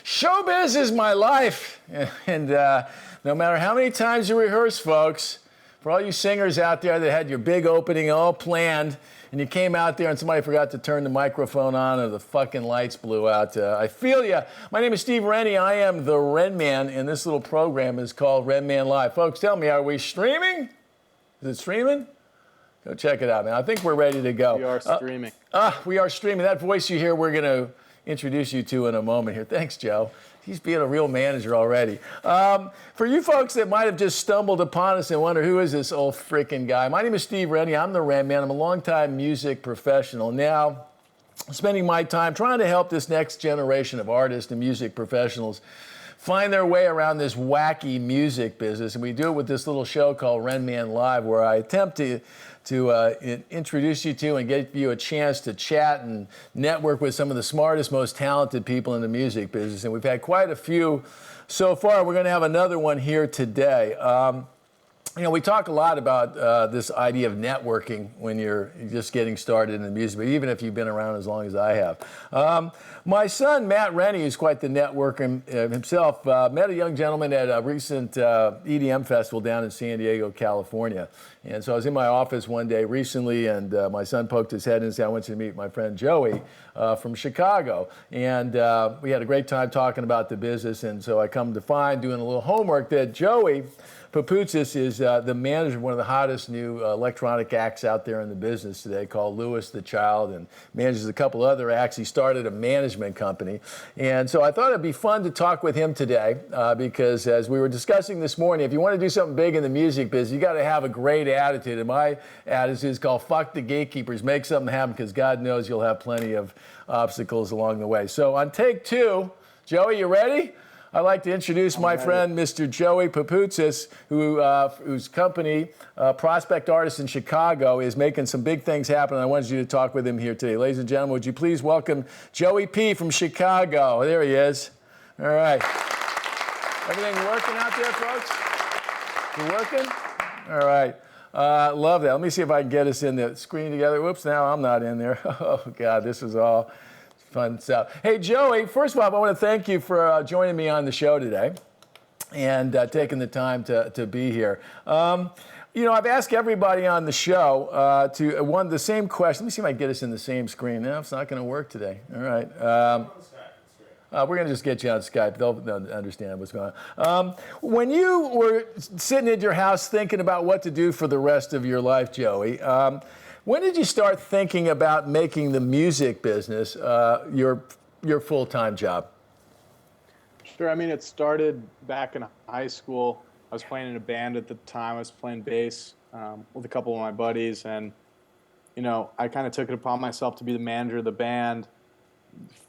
Showbiz is my life, and no matter how many times you rehearse, folks, for all you singers out there that had your big opening all planned, and you came out there and somebody forgot to turn the microphone on or the fucking lights blew out, I feel ya. My name is Steve Rennie. I am the Renman, and this little program is called Renman Live. Folks, tell me, are we streaming? Is it streaming? Go check it out, man. I think we're ready to go. We are streaming. We are streaming. That voice you hear, we're going to introduce you to in a moment here. Thanks, Joe. He's being a real manager already. For you folks that might have just stumbled upon us and wonder, who is this old freaking guy? My name is Steve Rennie. I'm the Renman. I'm a longtime music professional. Now, spending my time trying to help this next generation of artists and music professionals find their way around this wacky music business. And we do it with this little show called Renman Live, where I attempt to introduce you to and give you a chance to chat and network with some of the smartest, most talented people in the music business. And we've had quite a few so far. We're going to have another one here today. You know, we talk a lot about this idea of networking when you're just getting started in the music, but even if you've been around as long as I have. My son, Matt Rennie, who's quite the networker himself, met a young gentleman at a recent EDM festival down in San Diego, California. And so I was in my office one day recently, and my son poked his head in and said, I want you to meet my friend Joey from Chicago. And we had a great time talking about the business, and so I come to find, doing a little homework, that Joey Papoutsis is the manager of one of the hottest new electronic acts out there in the business today, called Louis the Child, and manages a couple other acts. He started a management company. And so I thought it'd be fun to talk with him today because, as we were discussing this morning, if you want to do something big in the music business, you got to have a great attitude. And my attitude is called fuck the gatekeepers, make something happen, because God knows you'll have plenty of obstacles along the way. So on take two, Joey, you ready? I'd like to introduce my friend, Mr. Joey Papoutsis, whose company, Prospect Artists in Chicago, is making some big things happen. I wanted you to talk with him here today. Ladies and gentlemen, would you please welcome Joey P. from Chicago. There he is. All right. Everything working out there, folks? You working? All right. Love that. Let me see if I can get us in the screen together. Whoops, now I'm not in there. Oh, God, this is all fun stuff. Hey, Joey, first of all, I want to thank you for joining me on the show today and taking the time to be here. You know, I've asked everybody on the show the same question. Let me see if I can get us in the same screen. No, it's not going to work today. All right. We're going to just get you on Skype. They'll understand what's going on. When you were sitting at your house thinking about what to do for the rest of your life, Joey, when did you start thinking about making the music business your full-time job? Sure. I mean, it started back in high school. I was playing in a band at the time. I was playing bass with a couple of my buddies. And, you know, I kind of took it upon myself to be the manager of the band,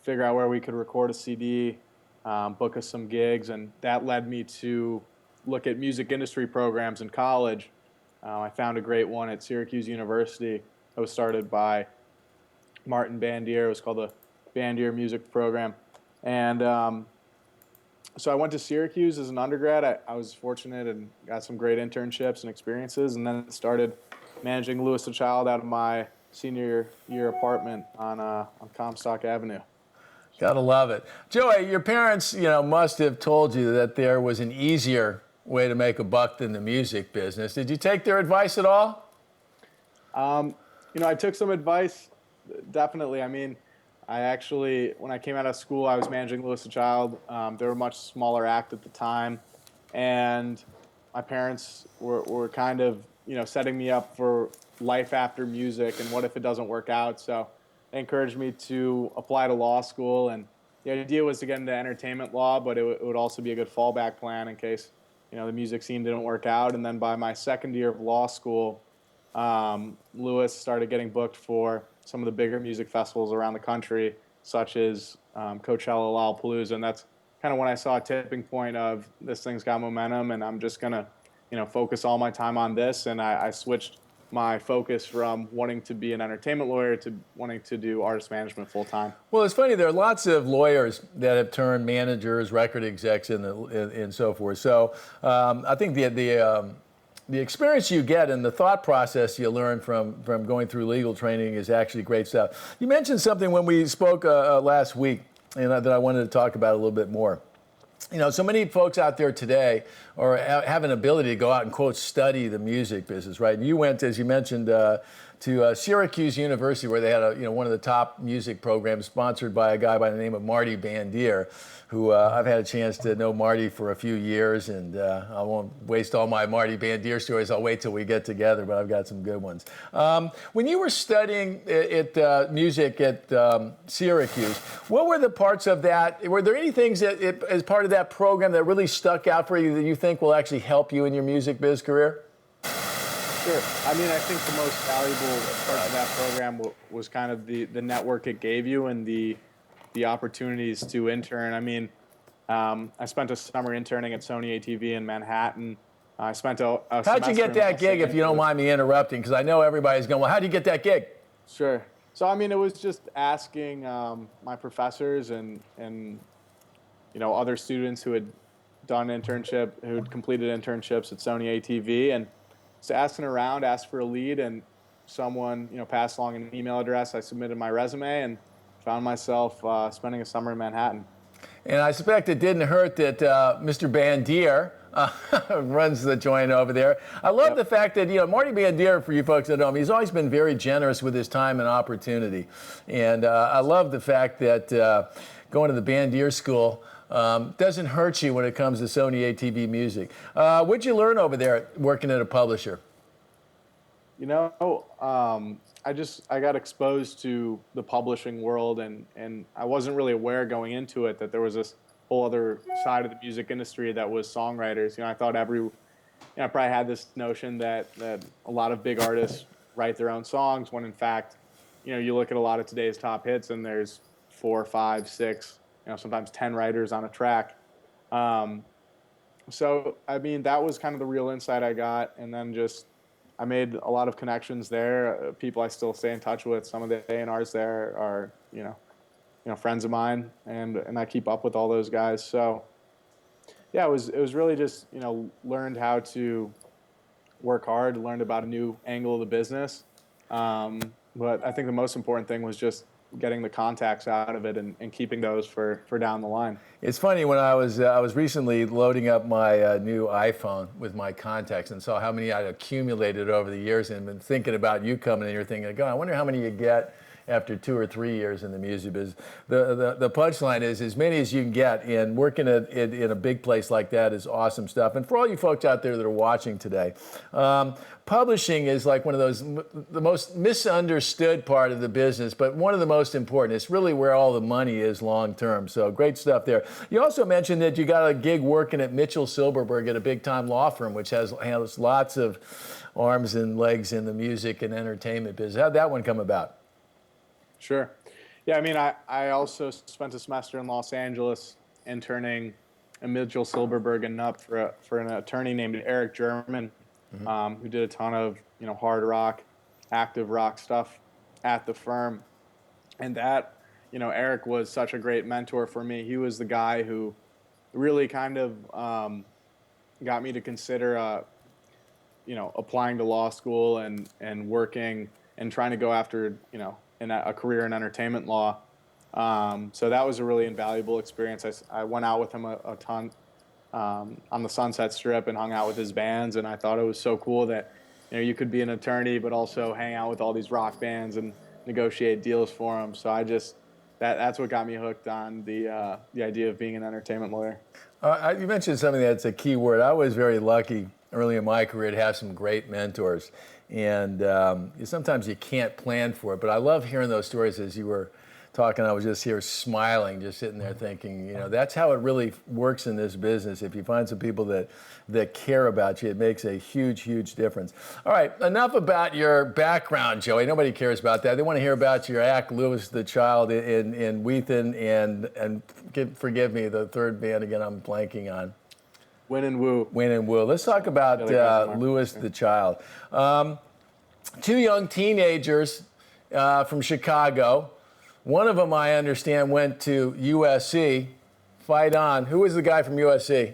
figure out where we could record a CD, book us some gigs. And that led me to look at music industry programs in college. I found a great one at Syracuse University. It was started by Martin Bandier. It was called the Bandier Music Program. And so I went to Syracuse as an undergrad. I was fortunate and got some great internships and experiences, and then started managing Louis the Child out of my senior year apartment on Comstock Avenue. Gotta love it. Joey, your parents, you know, must have told you that there was an easier way to make a buck than the music business. Did you take their advice at all? You know, I took some advice, definitely. I mean, I actually, when I came out of school, I was managing Louis the Child. They were a much smaller act at the time, and my parents were kind of, you know, setting me up for life after music and what if it doesn't work out. So they encouraged me to apply to law school, and the idea was to get into entertainment law, but it would also be a good fallback plan in case, you know, the music scene didn't work out. And then by my second year of law school, Louis started getting booked for some of the bigger music festivals around the country, such as Coachella, Lollapalooza, and that's kind of when I saw a tipping point of this thing's got momentum, and I'm just gonna, you know, focus all my time on this. And I switched my focus from wanting to be an entertainment lawyer to wanting to do artist management full time. Well, it's funny. There are lots of lawyers that have turned managers, record execs, and so forth. So I think the experience you get and the thought process you learn from going through legal training is actually great stuff. You mentioned something when we spoke last week, and that I wanted to talk about a little bit more. You know, so many folks out there today have an ability to go out and, quote, study the music business, right? And you went, as you mentioned, to Syracuse University, where they had one of the top music programs sponsored by a guy by the name of Marty Bandier, who I've had a chance to know Marty for a few years, and I won't waste all my Marty Bandier stories. I'll wait till we get together, but I've got some good ones. When you were studying music at Syracuse, what were the parts of that? Were there any things that, as part of that program, that really stuck out for you that you think will actually help you in your music biz career? Sure. I mean, I think the most valuable part of that program was kind of the network it gave you and the opportunities to intern. I mean, I spent a summer interning at Sony ATV in Manhattan. I spent a How'd you get that gig, if you don't mind me interrupting? Because I know everybody's going, well, how'd you get that gig? Sure. So, I mean, it was just asking my professors and other students who had who'd completed internships at Sony ATV, and just asking around, asked for a lead, and someone, passed along an email address. I submitted my resume and found myself spending a summer in Manhattan. And I suspect it didn't hurt that Mr. Bandier runs the joint over there. I love the fact that, Marty Bandier, for you folks that know him, he's always been very generous with his time and opportunity. And I love the fact that going to the Bandier School doesn't hurt you when it comes to Sony ATV music. What'd you learn over there working at a publisher? I got exposed to the publishing world, and I wasn't really aware going into it that there was this whole other side of the music industry that was songwriters. I thought I probably had this notion that a lot of big artists write their own songs, when in fact, you look at a lot of today's top hits and there's 4, 5, 6, sometimes 10 writers on a track. So, I mean, that was kind of the real insight I got. And then I made a lot of connections there. People I still stay in touch with. Some of the A&Rs there are, friends of mine, and I keep up with all those guys. So, yeah, it was really just, learned how to work hard, learned about a new angle of the business. But I think the most important thing was just getting the contacts out of it and keeping those for down the line. It's funny, when I was recently loading up my new iPhone with my contacts and saw how many I'd accumulated over the years, and been thinking about you coming in, you're thinking, God, I wonder how many you get after 2 or 3 years in the music business. The punchline is as many as you can get, and working in a big place like that is awesome stuff. And for all you folks out there that are watching today, publishing is like one of the most misunderstood part of the business, but one of the most important. It's really where all the money is long term. So great stuff there. You also mentioned that you got a gig working at Mitchell Silberberg at a big time law firm, which has lots of arms and legs in the music and entertainment business. How'd that one come about? Sure. Yeah, I mean, I also spent a semester in Los Angeles interning at Mitchell Silberberg and Nupp for an attorney named Eric German, who did a ton of hard rock, active rock stuff at the firm. And that, Eric was such a great mentor for me. He was the guy who really kind of got me to consider applying to law school and working and trying to go after in a career in entertainment law. So that was a really invaluable experience. I went out with him a ton on the Sunset Strip and hung out with his bands, and I thought it was so cool that you could be an attorney but also hang out with all these rock bands and negotiate deals for them. So that's what got me hooked on the idea of being an entertainment lawyer. You mentioned something that's a key word. I was very lucky early in my career to have some great mentors. And sometimes you can't plan for it, but I love hearing those stories. As you were talking, I was just here smiling, just sitting there thinking, that's how it really works in this business. If you find some people that care about you, it makes a huge, huge difference. All right, enough about your background, Joey. Nobody cares about that. They want to hear about your act, Louis the Child, in Wheathen, and forgive me, the third band again I'm blanking on. Win and Woo. Win and Woo. Let's talk about Louis the Child. 2 young teenagers from Chicago. One of them, I understand, went to USC. Fight on. Who was the guy from USC?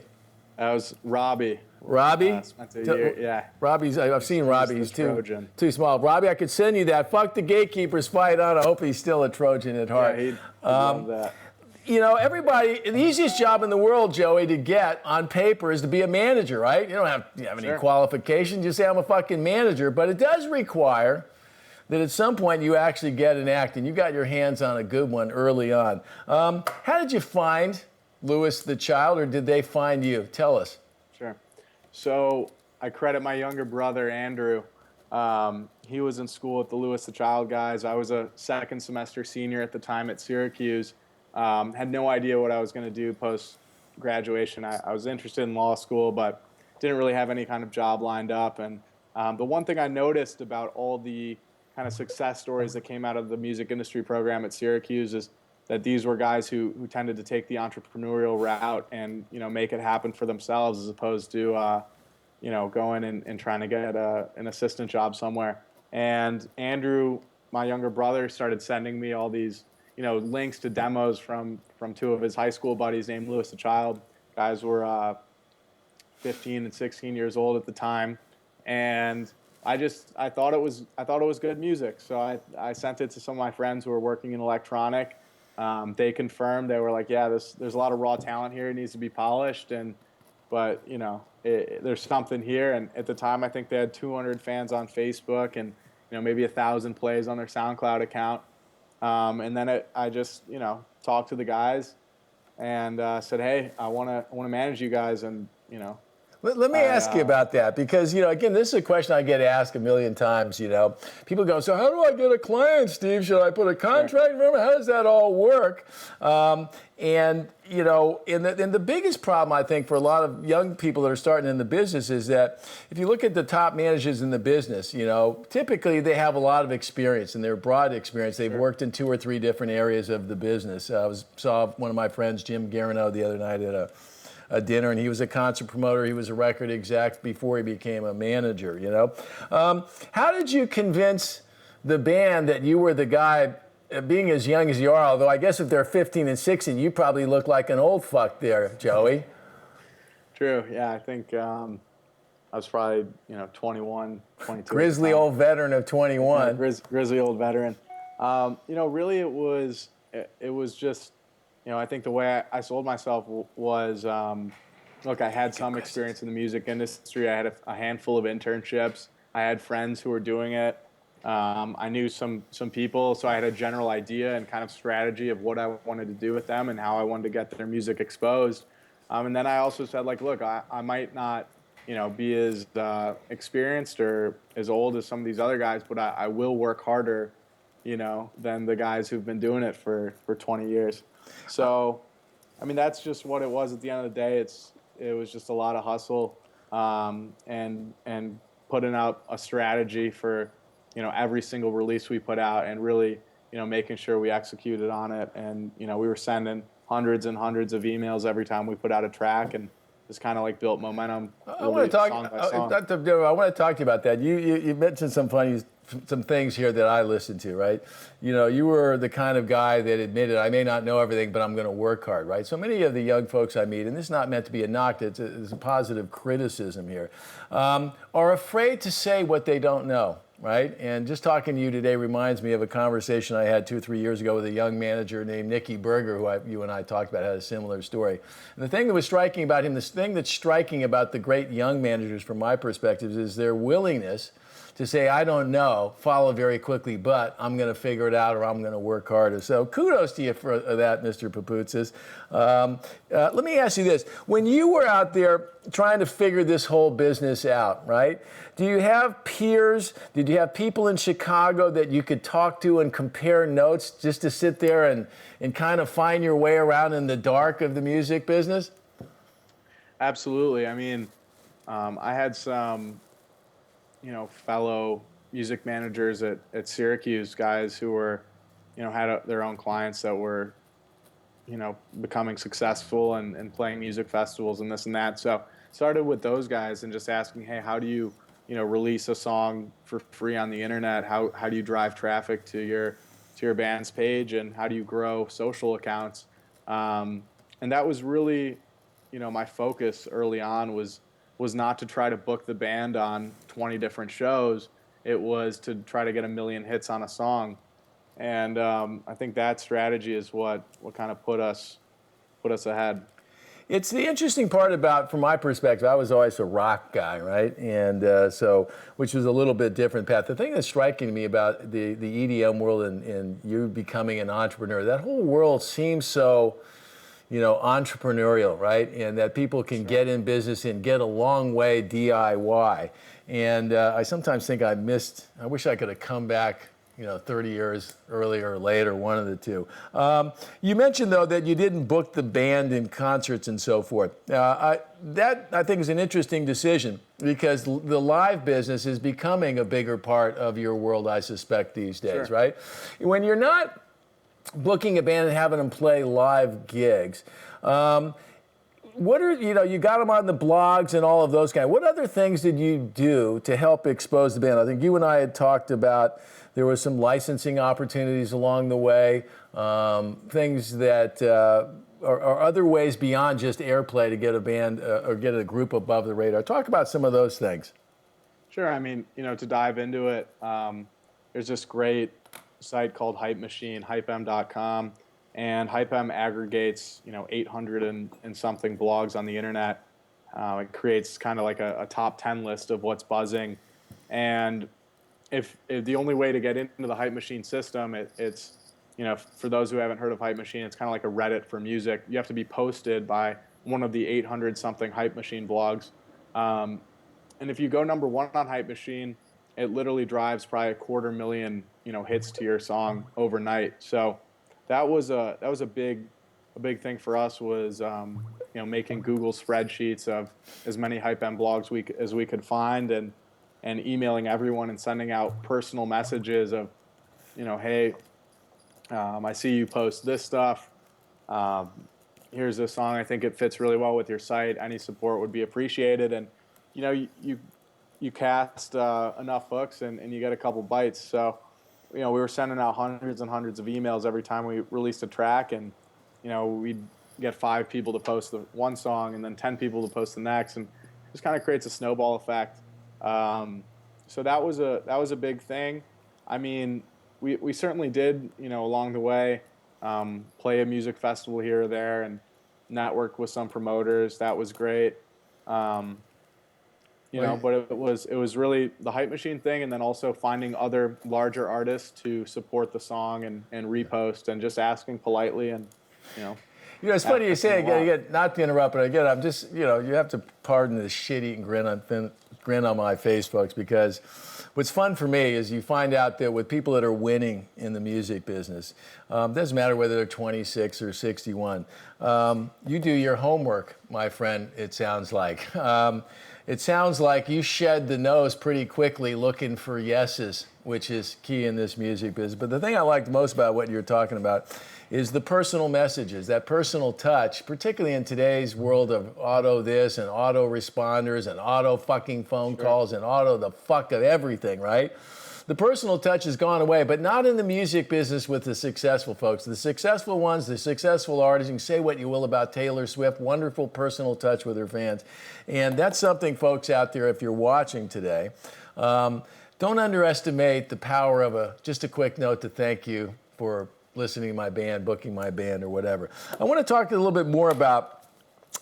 That was Robbie. Robbie? Spent a year, yeah. Robbie's, I've seen Robbie. He's too small. Robbie, I could send you that. Fuck the Gatekeepers fight on. I hope he's still a Trojan at heart. Yeah, he'd love that. You know, everybody, the easiest job in the world, Joey, to get on paper is to be a manager, right? You don't have any qualifications. You say, I'm a fucking manager. But it does require that at some point you actually get an act, and you got your hands on a good one early on. How did you find Louis the Child, or did they find you? Tell us. Sure. So I credit my younger brother, Andrew. He was in school at the Louis the Child guys. I was a second semester senior at the time at Syracuse. Had no idea what I was going to do post-graduation. I was interested in law school, but didn't really have any kind of job lined up. And the one thing I noticed about all the kind of success stories that came out of the music industry program at Syracuse is that these were guys who tended to take the entrepreneurial route and, make it happen for themselves as opposed to, going and trying to get an assistant job somewhere. And Andrew, my younger brother, started sending me all these links to demos from two of his high school buddies named Louis the Child. Guys were 15 and 16 years old at the time, and I thought it was good music. So I sent it to some of my friends who were working in electronic. They confirmed. They were like, yeah, there's a lot of raw talent here. It needs to be polished, but there's something here. And at the time, I think they had 200 fans on Facebook and maybe 1,000 plays on their SoundCloud account. And then I just, talked to the guys and said, hey, I want to manage you guys. And, Let me ask you about that because, again, this is a question I get asked a million times, People go, so how do I get a client, Steve? Should I put a contract? Remember, how does that all work? And the biggest problem, I think, for a lot of young people that are starting in the business is that if you look at the top managers in the business, typically they have a lot of experience and they're broad experience. They've worked in 2 or 3 different areas of the business. I saw one of my friends, Jim Garino, the other night at a dinner, and he was a concert promoter. He was a record exec before he became a manager, How did you convince the band that you were the guy, being as young as you are, although I guess if they're 15 and 16, you probably look like an old fuck there, Joey. True, yeah, I think I was probably, 21, 22. Grizzly old veteran of 21. Yeah, grizzly old veteran. Really it was just, I think the way I sold myself was, look, I had some experience in the music industry. I had a handful of internships. I had friends who were doing it. I knew some people, so I had a general idea and kind of strategy of what I wanted to do with them and how I wanted to get their music exposed. And then I also said, look, I might not, be as experienced or as old as some of these other guys, but I will work harder, than the guys who've been doing it for 20 years. So, that's just what it was at the end of the day. It was just a lot of hustle and putting out a strategy for, every single release we put out and really, making sure we executed on it. And, we were sending hundreds and hundreds of emails every time we put out a track and just kind of built momentum. I want to talk to you about that. You mentioned some things here that I listened to, right? You were the kind of guy that admitted, I may not know everything, but I'm going to work hard, right? So many of the young folks I meet, and this is not meant to be a knock, it's a positive criticism here, are afraid to say what they don't know, right? And just talking to you today reminds me of a conversation I had 2 or 3 years ago with a young manager named Nicky Berger, who you and I talked about, had a similar story. And the thing that was striking about him, this thing that's striking about the great young managers from my perspective is their willingness to say, I don't know, follow very quickly, but I'm going to figure it out or I'm going to work harder. So kudos to you for that, Mr. Papoutsis. Let me ask you this. When you were out there trying to figure this whole business out, right, do you have peers? Did you have people in Chicago that you could talk to and compare notes just to sit there and kind of find your way around in the dark of the music business? Absolutely. I had some fellow music managers at Syracuse, guys who were, had their own clients that were, becoming successful and playing music festivals and this and that. So started with those guys and just asking, hey, how do you, release a song for free on the internet? How do you drive traffic to your band's page, and how do you grow social accounts? And that was really, my focus early on was was not to try to book the band on 20 different shows. It was to try to get 1,000,000 hits on a song. And I think that strategy is what kind of put us ahead. It's the interesting part about, from my perspective, I was always a rock guy, right? And which was a little bit different path. The thing that's striking to me about the EDM world and you becoming an entrepreneur, that whole world seems so, entrepreneurial, right? And that people can get in business and get a long way DIY. And I sometimes think I wish I could have come back 30 years earlier or later, one of the two. You mentioned, though, that you didn't book the band in concerts and so forth. That, I think, is an interesting decision because the live business is becoming a bigger part of your world, I suspect, these days, Sure. right? When you're not booking a band and having them play live gigs, what are, you got them on the blogs and all of those kind. What other things did you do to help expose the band? I think you and I had talked about there were some licensing opportunities along the way, things that are other ways beyond just airplay to get a band or get a group above the radar. Talk about some of those things. Sure. I mean, to dive into it, there's this great site called Hype Machine, hypem.com. And HypeM aggregates, 800 and something blogs on the internet. It creates kind of like a top 10 list of what's buzzing. And if the only way to get into the Hype Machine system, it's, for those who haven't heard of Hype Machine, it's kind of like a Reddit for music. You have to be posted by one of the 800 something Hype Machine blogs. And if you go number one on Hype Machine, it literally drives probably 250,000, hits to your song overnight. So that was a big thing for us was making Google spreadsheets of as many HypeM blogs as we could find and emailing everyone and sending out personal messages of hey, I see you post this stuff, here's this song, I think it fits really well with your site, any support would be appreciated. And you cast enough hooks and you get a couple bites. So we were sending out hundreds and hundreds of emails every time we released a track, and we'd get 5 people to post the one song and then 10 people to post the next, and it just kind of creates a snowball effect. So that was a big thing. I mean, we certainly did along the way play a music festival here or there and network with some promoters. That was great. But it was really the Hype Machine thing, and then also finding other larger artists to support the song and repost, and just asking politely and it's funny you say again, not to interrupt, but again, I'm just you have to pardon the shit-eating grin on my face, folks, because what's fun for me is you find out that with people that are winning in the music business, doesn't matter whether they're 26 or 61, you do your homework, my friend. It sounds like. It sounds like you shed the nose pretty quickly looking for yeses, which is key in this music business. But the thing I liked most about what you're talking about is the personal messages, that personal touch, particularly in today's world of auto this and auto responders and auto fucking phone calls and auto the fuck of everything, right? The personal touch has gone away, but not in the music business with the successful folks. The successful ones, the successful artists, you can say what you will about Taylor Swift, wonderful personal touch with her fans. And that's something, folks out there, if you're watching today, don't underestimate the power of just a quick note to thank you for listening to my band, booking my band, or whatever. I want to talk a little bit more about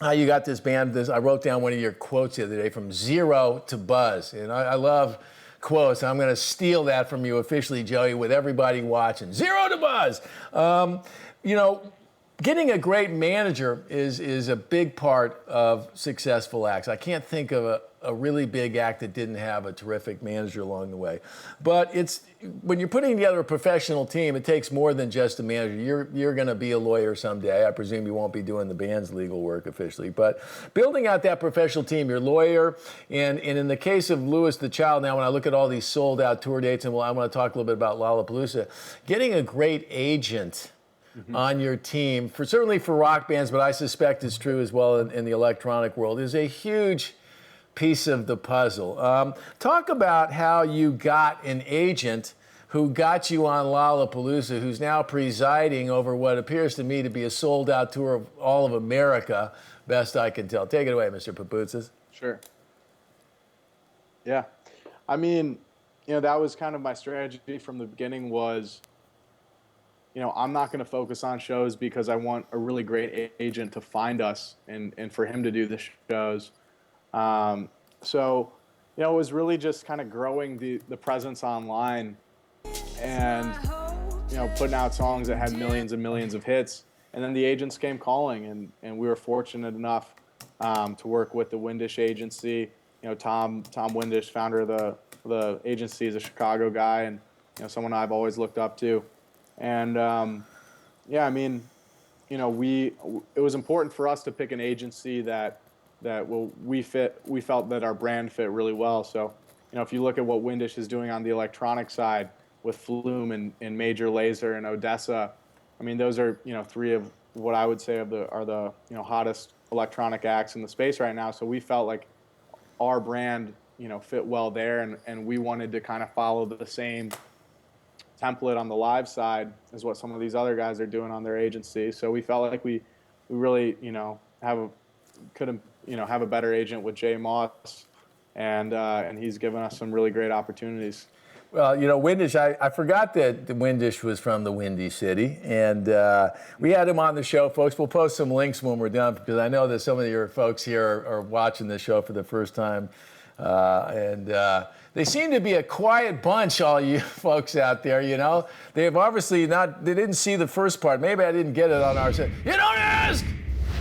how you got this band. I wrote down one of your quotes the other day, from zero to buzz. And I love quotes. I'm going to steal that from you officially, Joey, with everybody watching. Zero to buzz. Getting a great manager is a big part of successful acts. I can't think of a really big act that didn't have a terrific manager along the way. But when you're putting together a professional team, it takes more than just a manager. You're going to be a lawyer someday. I presume you won't be doing the band's legal work officially. But building out that professional team, your lawyer, and in the case of Louis the Child, now when I look at all these sold out tour dates, and I want to talk a little bit about Lollapalooza, getting a great agent on your team, certainly for rock bands, but I suspect it's true as well in the electronic world, is a huge piece of the puzzle. Talk about how you got an agent who got you on Lollapalooza, who's now presiding over what appears to me to be a sold-out tour of all of America, best I can tell. Take it away, Mr. Papoutsis. Sure. Yeah. I mean, that was kind of my strategy from the beginning was, I'm not going to focus on shows because I want a really great agent to find us and for him to do the shows. So, it was really just kind of growing the presence online and, putting out songs that had millions and millions of hits. And then the agents came calling, and we were fortunate enough to work with the Windish agency. Tom Windish, founder of the agency, is a Chicago guy, and someone I've always looked up to. And yeah, I mean, it was important for us to pick an agency that we felt that our brand fit really well. So, if you look at what Windish is doing on the electronic side with Flume and Major Lazer and Odessa, I mean, those are three of what I would say are the hottest electronic acts in the space right now. So we felt like our brand fit well there, and we wanted to kind of follow the same template on the live side as what some of these other guys are doing on their agency. So we felt like we really couldn't have a better agent with Jay Moss, and he's given us some really great opportunities. Well, Windish, I forgot that the Windish was from the Windy City, and we had him on the show, folks. We'll post some links when we're done, because I know that some of your folks here are watching this show for the first time, and they seem to be a quiet bunch, all you folks out there, They've obviously they didn't see the first part. Maybe I didn't get it on our side. You don't ask,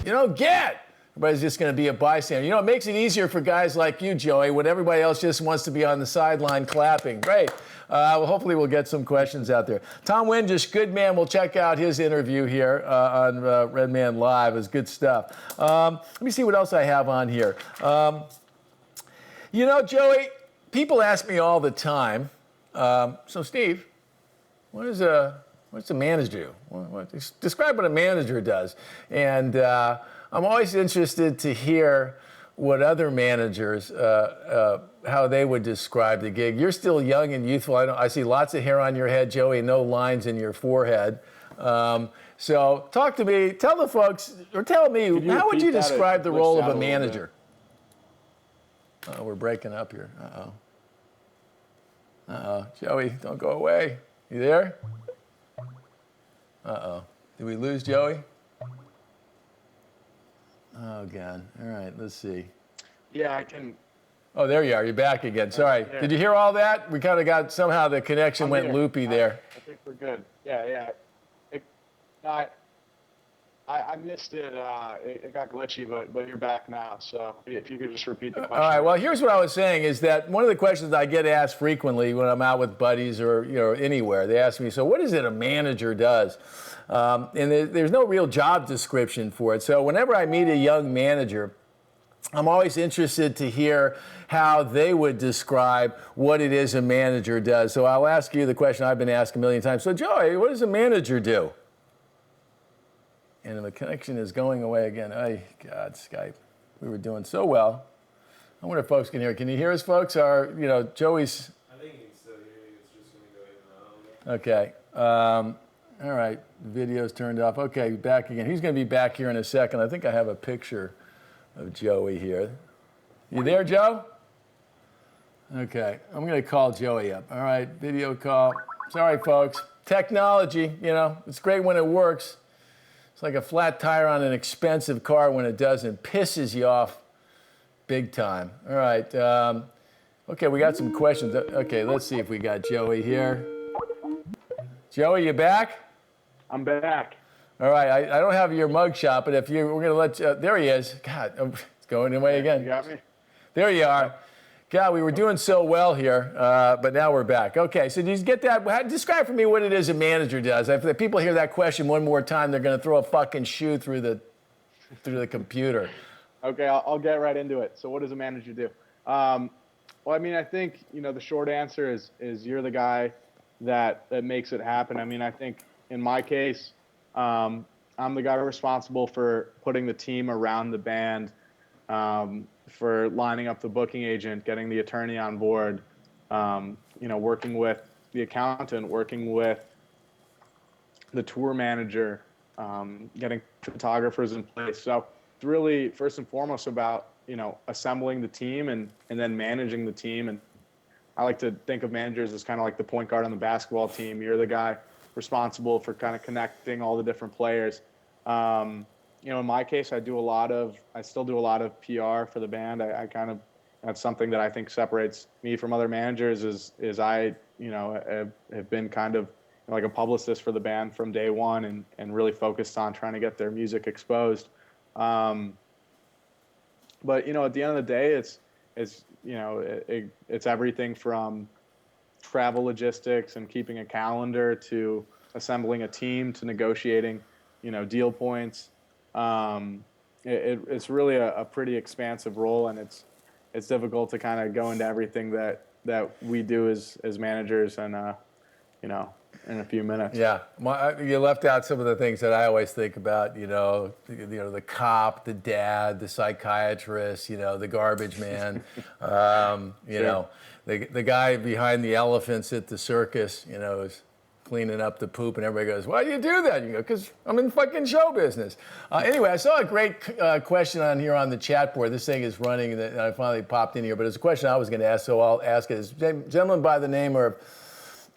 you don't get. Everybody's just going to be a bystander. It makes it easier for guys like you, Joey, when everybody else just wants to be on the sideline clapping. Great. Well, hopefully we'll get some questions out there. Tom Windish, good man. We'll check out his interview here on Renman Live. It's good stuff. Let me see what else I have on here. Joey, people ask me all the time, so Steve, what's a manager do? Describe what a manager does. And I'm always interested to hear what other managers, how they would describe the gig. You're still young and youthful. I see lots of hair on your head, Joey, no lines in your forehead. So talk to me, tell the folks, or tell me, how would you describe the role of a manager? Oh, we're breaking up here. Joey, don't go away. You there? Did we lose Joey? Oh, God. All right, let's see. Yeah, I can. Oh, there you are. You're back again. Sorry. Did you hear all that? We kind of got, somehow the connection went loopy there. I think we're good. Yeah. I missed it. It got glitchy, but you're back now. So if you could just repeat the question. All right. Well, here's what I was saying is that one of the questions I get asked frequently when I'm out with buddies or anywhere, they ask me, so what is it a manager does? And there's no real job description for it. So whenever I meet a young manager, I'm always interested to hear how they would describe what it is a manager does. So I'll ask you the question I've been asked a million times. So Joey, what does a manager do? And the connection is going away again. Oh, God, Skype. We were doing so well. I wonder if folks can hear. Can you hear us, folks? Joey's. I think he can still hear you. It's just going to go in and out. Okay. All right. The video's turned off. Okay, back again. He's going to be back here in a second. I think I have a picture of Joey here. You there, Joe? Okay. I'm going to call Joey up. All right. Video call. Sorry, folks. Technology, it's great when it works. It's like a flat tire on an expensive car when it doesn't. Pisses you off big time. All right. Okay, we got some questions. Okay, let's see if we got Joey here. Joey, you back? I'm back. All right. I don't have your mugshot, but we're going to let you. There he is. God, it's going away again. You got me? There you are. God, we were doing so well here, but now we're back. Okay, so did you get that? Describe for me what it is a manager does. If people hear that question one more time, they're going to throw a fucking shoe through the computer. Okay, I'll get right into it. So what does a manager do? Well, I mean, I think, the short answer is you're the guy that makes it happen. I mean, I think in my case, I'm the guy responsible for putting the team around the band, for lining up the booking agent, getting the attorney on board, working with the accountant, working with the tour manager, getting photographers in place. So it's really, first and foremost, about assembling the team and then managing the team. And I like to think of managers as kind of like the point guard on the basketball team. You're the guy responsible for kind of connecting all the different players. In my case, I still do a lot of PR for the band. That's something that I think separates me from other managers is I, have been kind of like a publicist for the band from day one and really focused on trying to get their music exposed. But, at the end of the day, it's everything from travel logistics and keeping a calendar to assembling a team to negotiating, deal points. It's really a pretty expansive role, and it's difficult to kind of go into everything that we do as managers and in a few minutes. Yeah, you left out some of the things that I always think about. The cop, the dad, the psychiatrist. The garbage man. Sure. The guy behind the elephants at the circus. Is cleaning up the poop, and everybody goes, "Why do you do that?" You go, "Because I'm in fucking show business." Anyway, I saw a great question on here on the chat board. This thing is running, and I finally popped in here, but it's a question I was going to ask, so I'll ask it. It's a gentleman by the name of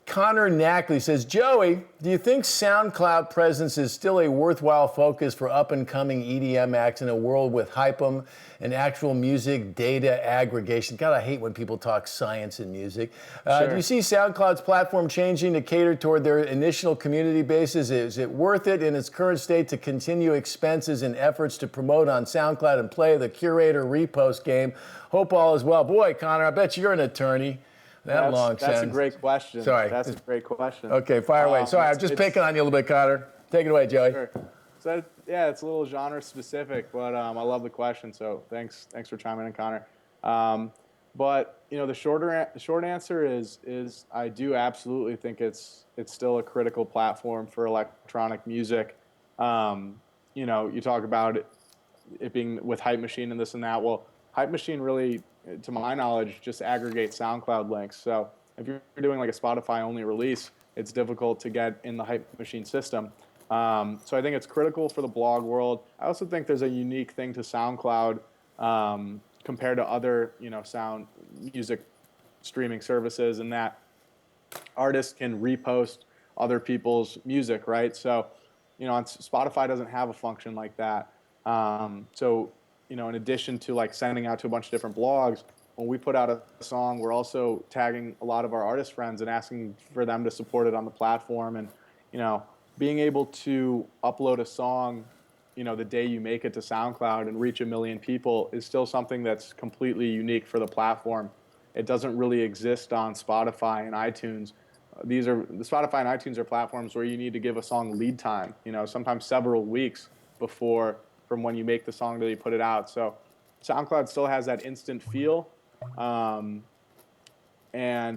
Connor Knackley says, Joey, do you think SoundCloud presence is still a worthwhile focus for up-and-coming EDM acts in a world with hypem and actual music data aggregation? God, I hate when people talk science and music. Sure. Do you see SoundCloud's platform changing to cater toward their initial community bases? Is it worth it in its current state to continue expenses and efforts to promote on SoundCloud and play the curator repost game? Hope all is well. Boy, Connor, I bet you're an attorney. That's a great question. Sorry. That's a great question. Okay, fire away. Sorry, I'm just picking on you a little bit, Connor. Take it away, Joey. Sure. So, it's a little genre specific, but I love the question. So thanks for chiming in, Connor. But the short answer is I do absolutely think it's still a critical platform for electronic music. You talk about it being with Hype Machine and this and that. Well, Hype Machine really, to my knowledge, just aggregates SoundCloud links. So if you're doing like a Spotify only release, it's difficult to get in the Hype Machine system. So I think it's critical for the blog world. I also think there's a unique thing to SoundCloud compared to other, sound music streaming services, in that artists can repost other people's music, right? So, on Spotify doesn't have a function like that. So, in addition to like sending out to a bunch of different blogs, when we put out a song, we're also tagging a lot of our artist friends and asking for them to support it on the platform. And, being able to upload a song, the day you make it to SoundCloud and reach 1 million people is still something that's completely unique for the platform. It doesn't really exist on Spotify and iTunes. The Spotify and iTunes are platforms where you need to give a song lead time, sometimes several weeks from when you make the song till you put it out. So SoundCloud still has that instant feel. And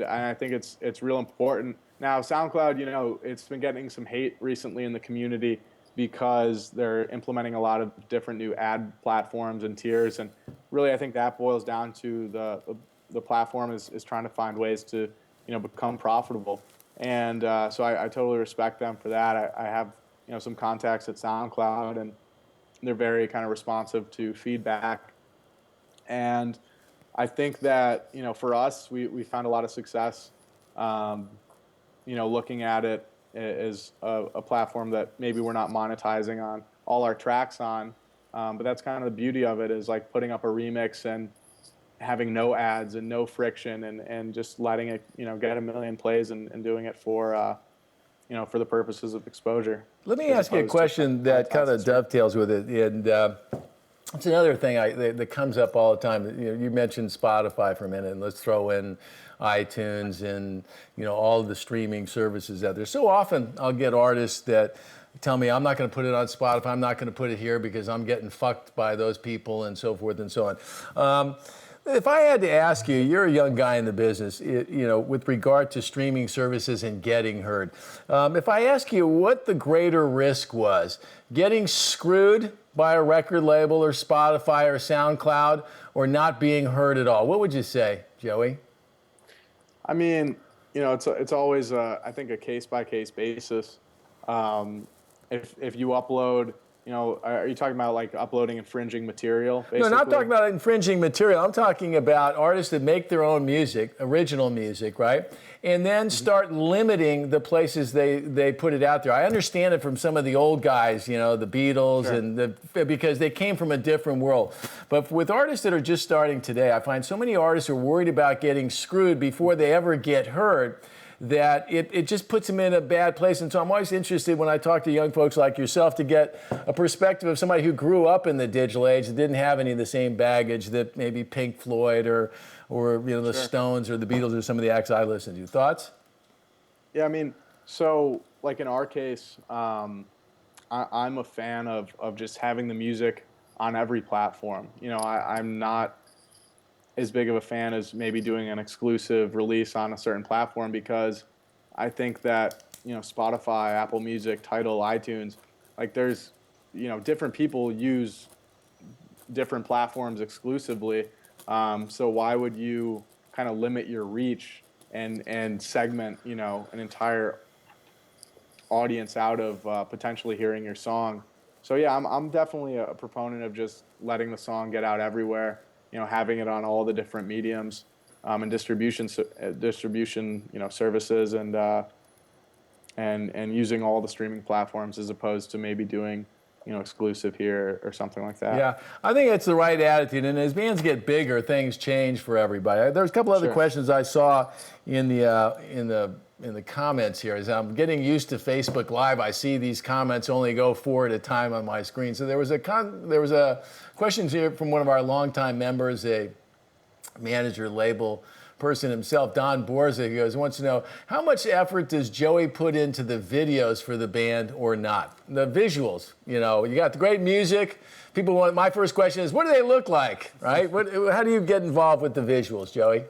I think it's real important. Now, SoundCloud, it's been getting some hate recently in the community because they're implementing a lot of different new ad platforms and tiers. And really, I think that boils down to the platform is trying to find ways to, become profitable. And so I totally respect them for that. I have, some contacts at SoundCloud, and they're very kind of responsive to feedback. And I think that, for us, we found a lot of success, looking at it as a platform that maybe we're not monetizing on all our tracks on. But that's kind of the beauty of it, is like putting up a remix and having no ads and no friction and just letting it, get 1 million plays and doing it for the purposes of exposure. Let me ask you a question that kind of dovetails with it. And it's another thing that comes up all the time. You mentioned Spotify for a minute, and let's throw in iTunes and all of the streaming services out there. So often I'll get artists that tell me, I'm not going to put it on Spotify, I'm not going to put it here because I'm getting fucked by those people, and so forth and so on. If I had to ask you, you're a young guy in the business, with regard to streaming services and getting heard. If I ask you what the greater risk was, getting screwed by a record label or Spotify or SoundCloud, or not being heard at all, what would you say, Joey? I mean, it's always I think a case by case basis. If you upload are you talking about like uploading infringing material, basically? No, not talking about infringing material. I'm talking about artists that make their own music, original music, right? And then start limiting the places they put it out there. I understand it from some of the old guys, the Beatles, Sure. because they came from a different world. But with artists that are just starting today, I find so many artists are worried about getting screwed before they ever get heard, that it just puts them in a bad place. And so I'm always interested when I talk to young folks like yourself to get a perspective of somebody who grew up in the digital age that didn't have any of the same baggage that maybe Pink Floyd or the Sure. Stones or the Beatles or some of the acts I listen to. Thoughts? Yeah, I mean, so like in our case, I'm a fan of just having the music on every platform. I'm not as big of a fan as maybe doing an exclusive release on a certain platform, because I think that Spotify, Apple Music, Tidal, iTunes, like there's different people use different platforms exclusively. So why would you kind of limit your reach and segment an entire audience out of potentially hearing your song? So yeah, I'm definitely a proponent of just letting the song get out everywhere. Having it on all the different mediums and distribution services, and using all the streaming platforms, as opposed to maybe doing exclusive here or something like that. Yeah, I think it's the right attitude. And as bands get bigger, things change for everybody. There's a couple other Sure. questions I saw in the comments here. As I'm getting used to Facebook Live, I see these comments only go 4 at a time on my screen. So there was a question here from one of our longtime members, a manager, label person himself, Don Borza. He wants to know, how much effort does Joey put into the videos for the band or not? The visuals, you got the great music. People want, my first question is, what do they look like, right? How do you get involved with the visuals, Joey?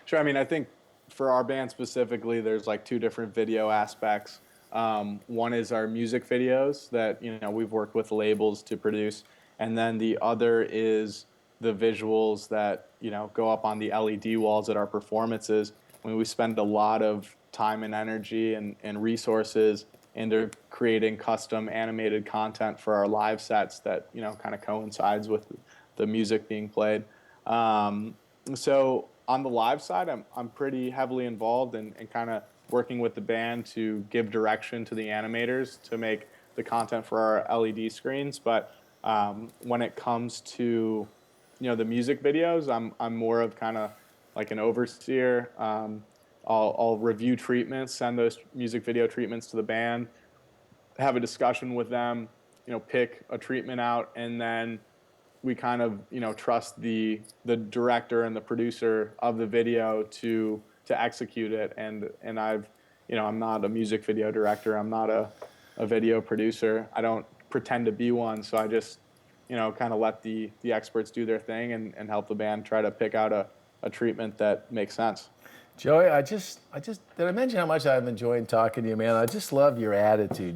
Sure. I mean, I think for our band specifically, there's like 2 different video aspects. One is our music videos that we've worked with labels to produce, and then the other is the visuals that go up on the LED walls at our performances. I mean, we spend a lot of time and energy and resources into creating custom animated content for our live sets that kind of coincides with the music being played. So on the live side, I'm pretty heavily involved in kind of working with the band to give direction to the animators to make the content for our LED screens. But when it comes to the music videos, I'm more of kind of like an overseer. I'll review treatments, send those music video treatments to the band, have a discussion with them, pick a treatment out, and then we kind of trust the director and the producer of the video to execute it. And I'm not a music video director. I'm not a video producer. I don't pretend to be one. So I just kind of let the experts do their thing and help the band try to pick out a treatment that makes sense. Joey, I just did I mention how much I've enjoyed talking to you, man? I just love your attitude.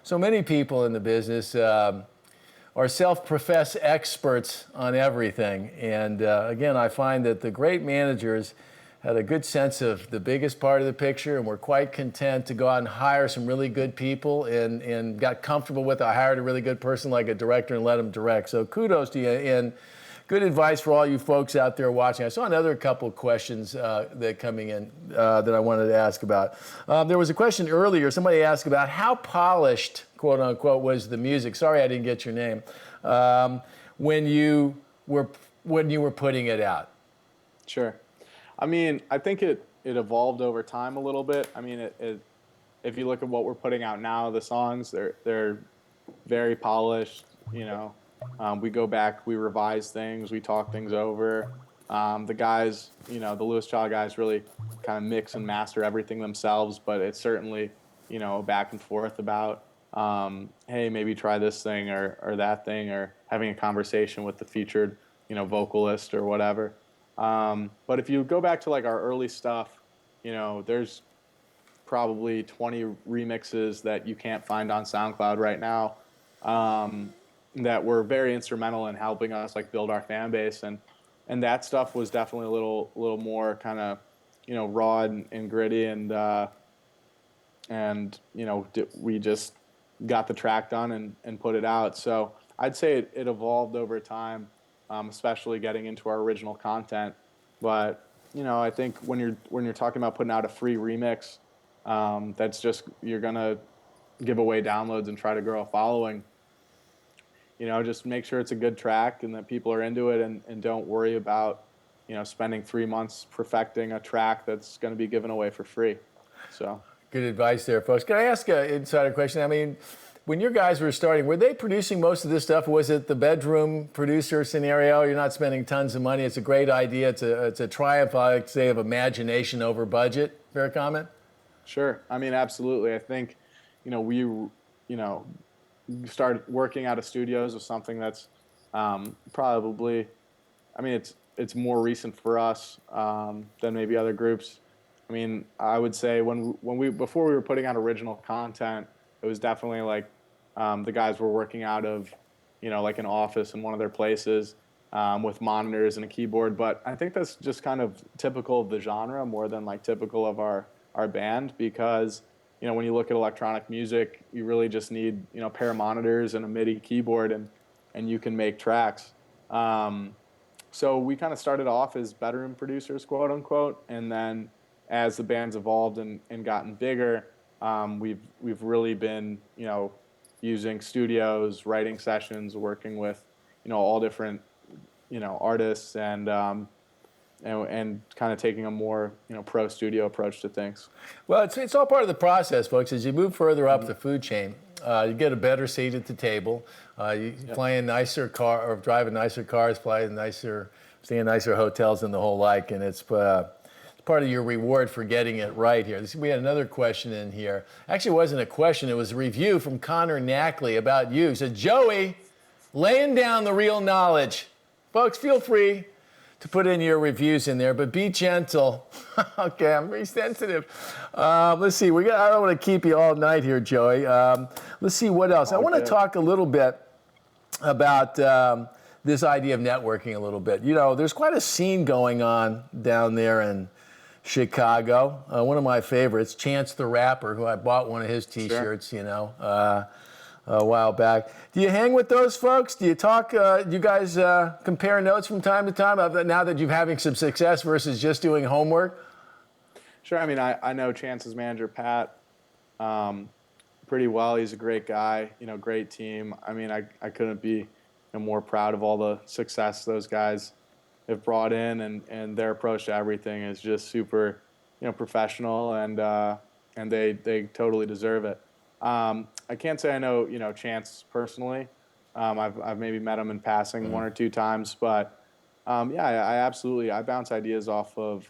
So many people in the business are self-professed experts on everything, and again, I find that the great managers had a good sense of the biggest part of the picture, and were quite content to go out and hire some really good people, and got comfortable with it. I hired a really good person like a director and let them direct. So kudos to you, and good advice for all you folks out there watching. I saw another couple questions that coming in that I wanted to ask about. There was a question earlier. Somebody asked about how polished, quote unquote, was the music. Sorry, I didn't get your name. When you were putting it out. Sure. I mean, I think it evolved over time a little bit. I mean, if you look at what we're putting out now, the songs, they're very polished. We go back, we revise things, we talk things over. The guys, the Lewis Child guys really kind of mix and master everything themselves, but it's certainly, back and forth about, hey, maybe try this thing or that thing, or having a conversation with the featured, vocalist or whatever. But if you go back to like our early stuff, there's probably 20 remixes that you can't find on SoundCloud right now, that were very instrumental in helping us like build our fan base, and that stuff was definitely a little more kind of raw and gritty, and we just got the track done and put it out. So I'd say it evolved over time, especially getting into our original content. But I think when you're talking about putting out a free remix, that's just, you're gonna give away downloads and try to grow a following. Just make sure it's a good track and that people are into it, and don't worry about spending 3 months perfecting a track that's going to be given away for free. So good advice there, folks. Can I ask an insider question? I mean, when your guys were starting, were they producing most of this stuff? Was it the bedroom producer scenario? You're not spending tons of money. It's a great idea. It's a triumph, I like to say, of imagination over budget. Fair comment? Sure. I mean, absolutely. I think, we started working out of studios was something that's probably, I mean, it's more recent for us than maybe other groups. I mean, I would say before we were putting out original content, it was definitely like the guys were working out of, like an office in one of their places with monitors and a keyboard. But I think that's just kind of typical of the genre more than like typical of our band, because when you look at electronic music, you really just need a pair of monitors and a MIDI keyboard, and you can make tracks. So we kind of started off as bedroom producers, quote unquote, and then as the band's evolved and gotten bigger, we've really been using studios, writing sessions, working with all different artists, and kind of taking a more pro studio approach to things. Well, it's all part of the process, folks. As you move further up the food chain, you get a better seat at the table. You fly in nicer car, or drive in nicer cars, stay in nicer hotels and the whole like, and it's part of your reward for getting it right here. We had another question in here. Actually, it wasn't a question. It was a review from Connor Knackley about you. He said, Joey, laying down the real knowledge. Folks, feel free to put in your reviews in there, but be gentle. Okay, I'm very sensitive. Let's see. I don't want to keep you all night here, Joey. Let's see what else. I want to talk a little bit about this idea of networking a little bit. There's quite a scene going on down there in Chicago. One of my favorites, Chance the Rapper, who I bought one of his T-shirts, a while back. Do you hang with those folks? Do you talk? Do you guys compare notes from time to time now that you're having some success versus just doing homework? Sure. I mean, I know Chance's manager, Pat, pretty well. He's a great guy, great team. I mean, I couldn't be more proud of all the success those guys have brought in, and their approach to everything is just super, professional, and they totally deserve it. I can't say I know, Chance personally. I've maybe met him in passing one or two times, but I absolutely, I bounce ideas off of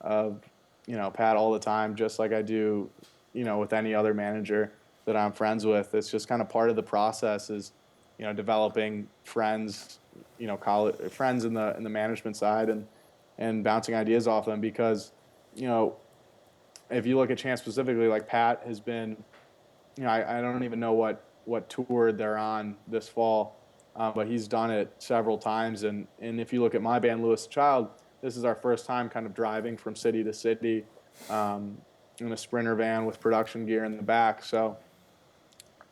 Pat all the time, just like I do, with any other manager that I'm friends with. It's just kind of part of the process is, developing friends, friends in the management side, and bouncing ideas off them, because, if you look at Chance specifically, like Pat has been, I don't even know what tour they're on this fall, but he's done it several times. And if you look at my band, Lewis the Child, this is our first time kind of driving from city to city in a Sprinter van with production gear in the back. So,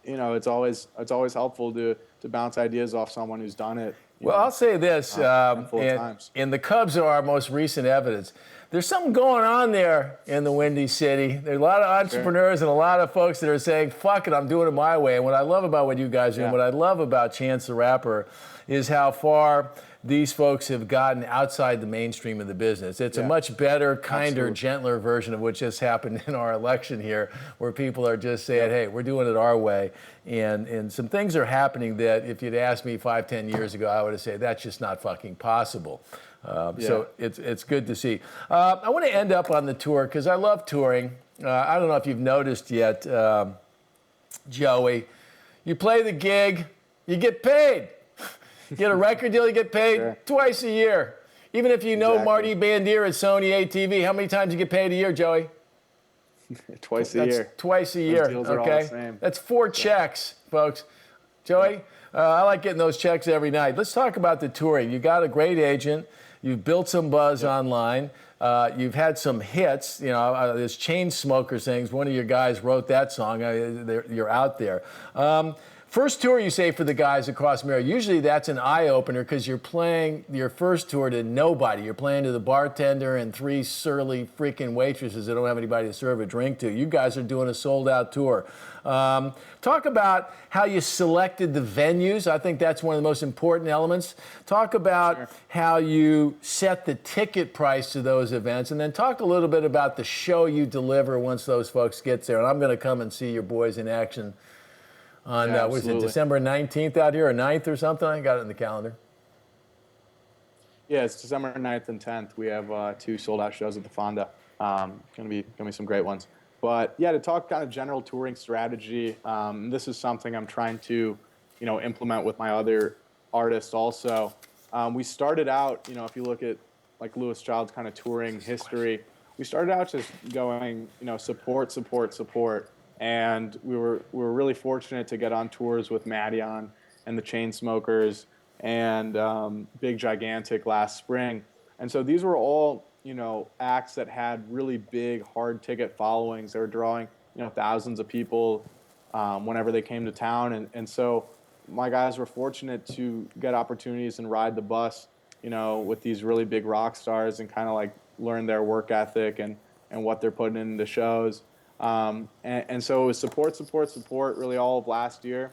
it's always helpful to bounce ideas off someone who's done it. Well, I'll say this, and the Cubs are our most recent evidence. There's something going on there in the Windy City. There's a lot of entrepreneurs and a lot of folks that are saying, fuck it, I'm doing it my way. And what I love about what you guys do, and what I love about Chance the Rapper, is how far these folks have gotten outside the mainstream of the business. It's a much better, kinder, gentler version of what just happened in our election here, where people are just saying, hey, we're doing it our way. And some things are happening that if you'd asked me 5-10 years ago, I would have said, that's just not fucking possible. So it's good to see. I want to end up on the tour, because I love touring. I don't know if you've noticed yet, Joey, you play the gig, you get paid. You get a record deal, you get paid twice a year. Even if you know Marty Bandier at Sony ATV, how many times you get paid a year, Joey? Twice a year. Twice a year, deals are all the same. That's 4 checks, folks. Joey, I like getting those checks every night. Let's talk about the touring. You got a great agent. You've built some buzz online. You've had some hits. You know, this Chainsmokers things. One of your guys wrote that song. You're out there. First tour, you say, for the guys across America. Usually that's an eye-opener because you're playing your first tour to nobody. You're playing to the bartender and 3 surly freaking waitresses that don't have anybody to serve a drink to. You guys are doing a sold-out tour. Talk about how you selected the venues. I think that's one of the most important elements. Talk about how you set the ticket price to those events, and then talk a little bit about the show you deliver once those folks get there. And I'm going to come and see your boys in action on, what is it, December 19th out here, or 9th or something? I got it in the calendar. Yeah, it's December 9th and 10th. We have 2 sold-out shows at the Fonda. Gonna be some great ones. But yeah, to talk kind of general touring strategy, this is something I'm trying to, implement with my other artists also. We started out, if you look at like Louis Child's kind of touring history, we started out just going, support, support, support. And we were really fortunate to get on tours with Madeon and the Chainsmokers and Big Gigantic last spring. And so these were all, acts that had really big, hard ticket followings. They were drawing, thousands of people whenever they came to town. And so my guys were fortunate to get opportunities and ride the bus, with these really big rock stars and kind of like learn their work ethic and what they're putting into shows. And so it was support, support, support really all of last year.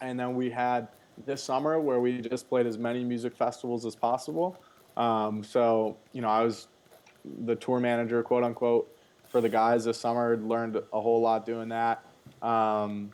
And then we had this summer where we just played as many music festivals as possible. So, I was the tour manager, quote unquote, for the guys this summer, learned a whole lot doing that. And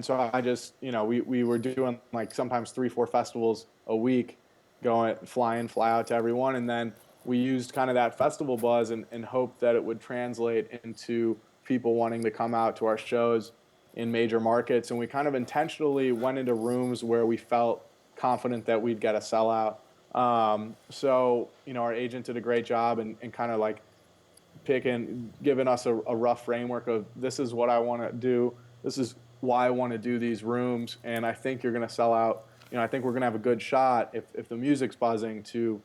so I just, we were doing like sometimes 3-4 festivals a week, fly in, fly out to everyone. And then we used kind of that festival buzz and hoped that it would translate into people wanting to come out to our shows in major markets. And we kind of intentionally went into rooms where we felt confident that we'd get a sellout. So, our agent did a great job and kind of like giving us a rough framework of this is what I want to do. This is why I want to do these rooms. And I think you're going to sell out. I think we're going to have a good shot if the music's buzzing to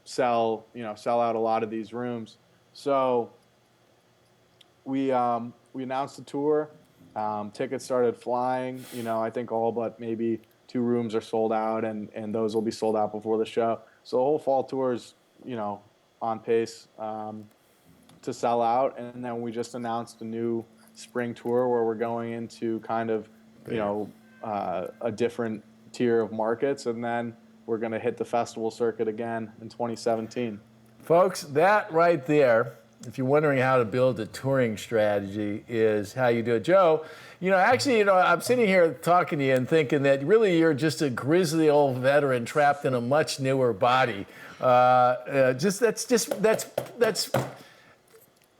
sell out a lot of these rooms. So we announced the tour. Tickets started flying. I think all but maybe 2 rooms are sold out, and those will be sold out before the show. So the whole fall tour is, on pace to sell out. And then we just announced a new spring tour where we're going into kind of, a different tier of markets, and then we're going to hit the festival circuit again in 2017. Folks, that right there, if you're wondering how to build a touring strategy, is how you do it. Joe, actually, I'm sitting here talking to you and thinking that really you're just a grizzly old veteran trapped in a much newer body. That's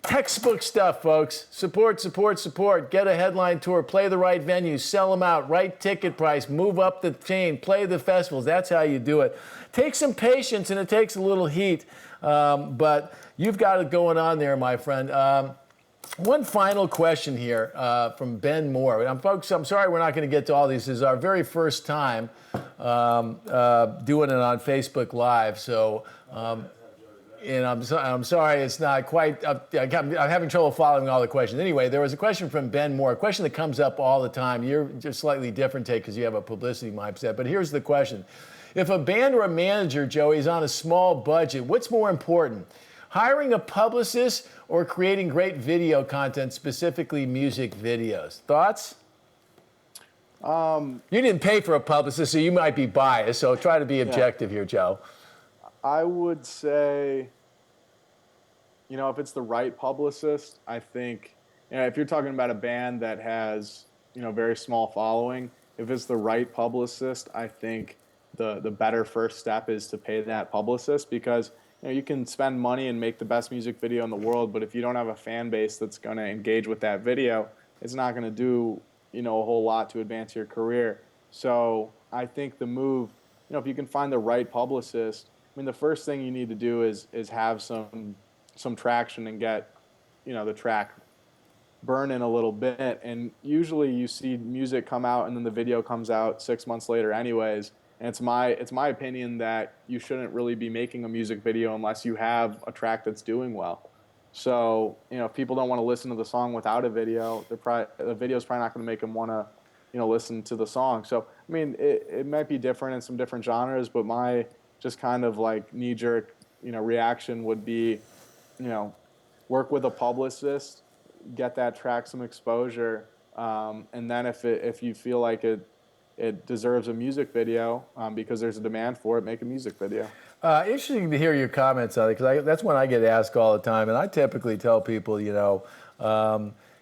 textbook stuff, folks. Support, support, support. Get a headline tour. Play the right venues. Sell them out. Right ticket price. Move up the chain. Play the festivals. That's how you do it. Takes some patience and it takes a little heat, but you've got it going on there, my friend. One final question here from Ben Moore. Folks, I'm sorry we're not going to get to all these. This is our very first time doing it on Facebook Live, so... and I'm sorry it's not quite, I'm having trouble following all the questions. Anyway, there was a question from Ben Moore, a question that comes up all the time. You're just slightly different take because you have a publicity mindset, but here's the question. If a band or a manager, Joey, is on a small budget, what's more important? Hiring a publicist or creating great video content, specifically music videos? Thoughts? You didn't pay for a publicist, so you might be biased, so try to be objective here, Joe. I would say, if it's the right publicist, I think, if you're talking about a band that has, very small following, if it's the right publicist, I think the better first step is to pay that publicist because, you can spend money and make the best music video in the world, but if you don't have a fan base that's going to engage with that video, it's not going to do, a whole lot to advance your career. So I think the move, if you can find the right publicist, the first thing you need to do is have some traction and get, the track burning a little bit. And usually you see music come out and then the video comes out 6 months later anyways. And it's my opinion that you shouldn't really be making a music video unless you have a track that's doing well. So, if people don't want to listen to the song without a video, the video's probably not going to make them want to, listen to the song. So, I mean, it might be different in some different genres, but my just kind of like knee-jerk, reaction would be, work with a publicist, get that track some exposure, and then if you feel like it deserves a music video because there's a demand for it, make a music video. Interesting to hear your comments on it, because that's one I get asked all the time, and I typically tell people,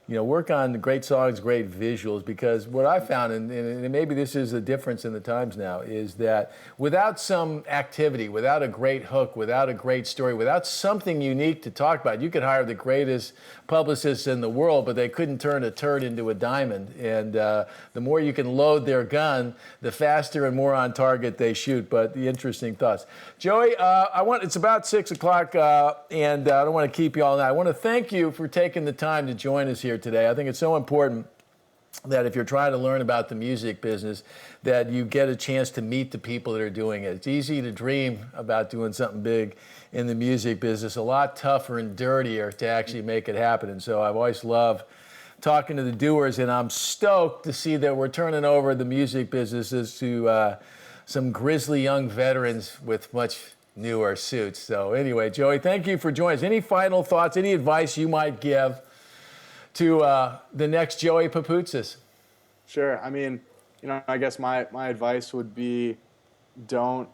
work on great songs, great visuals, because what I found, and maybe this is a difference in the times now, is that without some activity, without a great hook, without a great story, without something unique to talk about, you could hire the greatest publicists in the world, but they couldn't turn a turd into a diamond. And the more you can load their gun, the faster and more on target they shoot. But the interesting thoughts. Joey, it's about 6 o'clock, and I don't want to keep you all night. I want to thank you for taking the time to join us here today. I think it's so important that if you're trying to learn about the music business, that you get a chance to meet the people that are doing it. It's easy to dream about doing something big in the music business, a lot tougher and dirtier to actually make it happen. And so I've always loved talking to the doers, and I'm stoked to see that we're turning over the music businesses to some grizzly young veterans with much newer suits. So anyway, Joey, thank you for joining us. Any final thoughts, any advice you might give to the next Joey Papoutsis? Sure. I mean, I guess my advice would be don't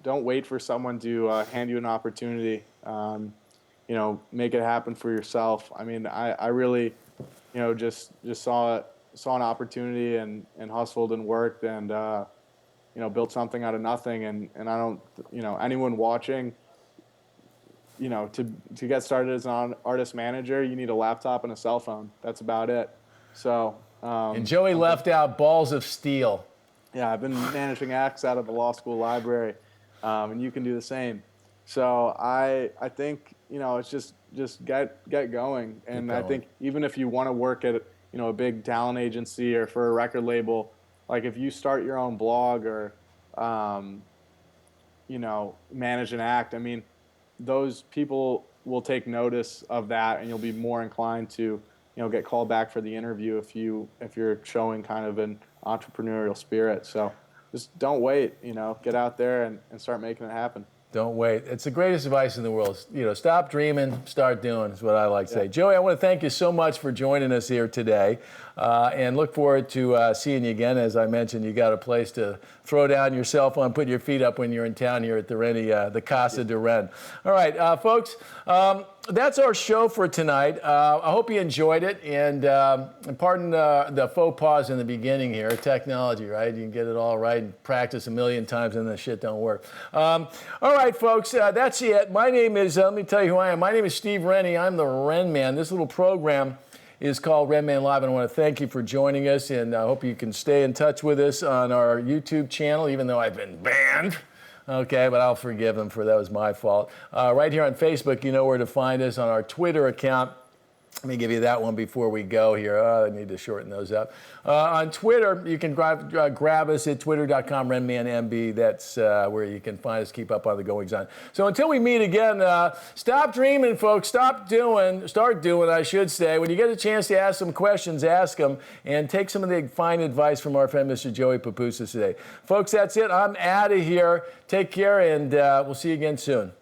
wait for someone to hand you an opportunity. Make it happen for yourself. I mean, I really, just saw an opportunity and hustled and worked and, built something out of nothing. And I don't, anyone watching, to get started as an artist manager, you need a laptop and a cell phone. That's about it. So. And Joey left out balls of steel. Yeah, I've been managing acts out of the law school library, and you can do the same. So I think it's just get going. And I think even if you want to work at a big talent agency or for a record label, like if you start your own blog or manage an act, I mean, those people will take notice of that, and you'll be more inclined to, get called back for the interview if you're showing kind of an entrepreneurial spirit. So just don't wait, get out there and start making it happen. Don't wait. It's the greatest advice in the world. Stop dreaming, start doing is what I like to say. Joey, I want to thank you so much for joining us here today, and look forward to seeing you again. As I mentioned, you got a place to throw down your cell phone, put your feet up when you're in town here at the Rennie, the Casa de Ren. All right, folks, that's our show for tonight. I hope you enjoyed it, and pardon the faux pas in the beginning here. Technology, right? You can get it all right and practice a million times, and the shit don't work. All right, folks, that's it. My name is, let me tell you who I am. My name is Steve Rennie. I'm the Renman. This little program is called Renman Live, and I want to thank you for joining us, and I hope you can stay in touch with us on our YouTube channel, even though I've been banned. Okay, but I'll forgive them for that was my fault. Right here on Facebook, you know where to find us. On our Twitter account, let me give you that one before we go here. I need to shorten those up. On Twitter, you can grab us at twitter.com, RenmanMB. That's where you can find us, keep up on the goings on. So until we meet again, stop dreaming, folks. Start doing, I should say. When you get a chance to ask some questions, ask them, and take some of the fine advice from our friend, Mr. Joey Papoutsis today. Folks, that's it. I'm out of here. Take care, and we'll see you again soon.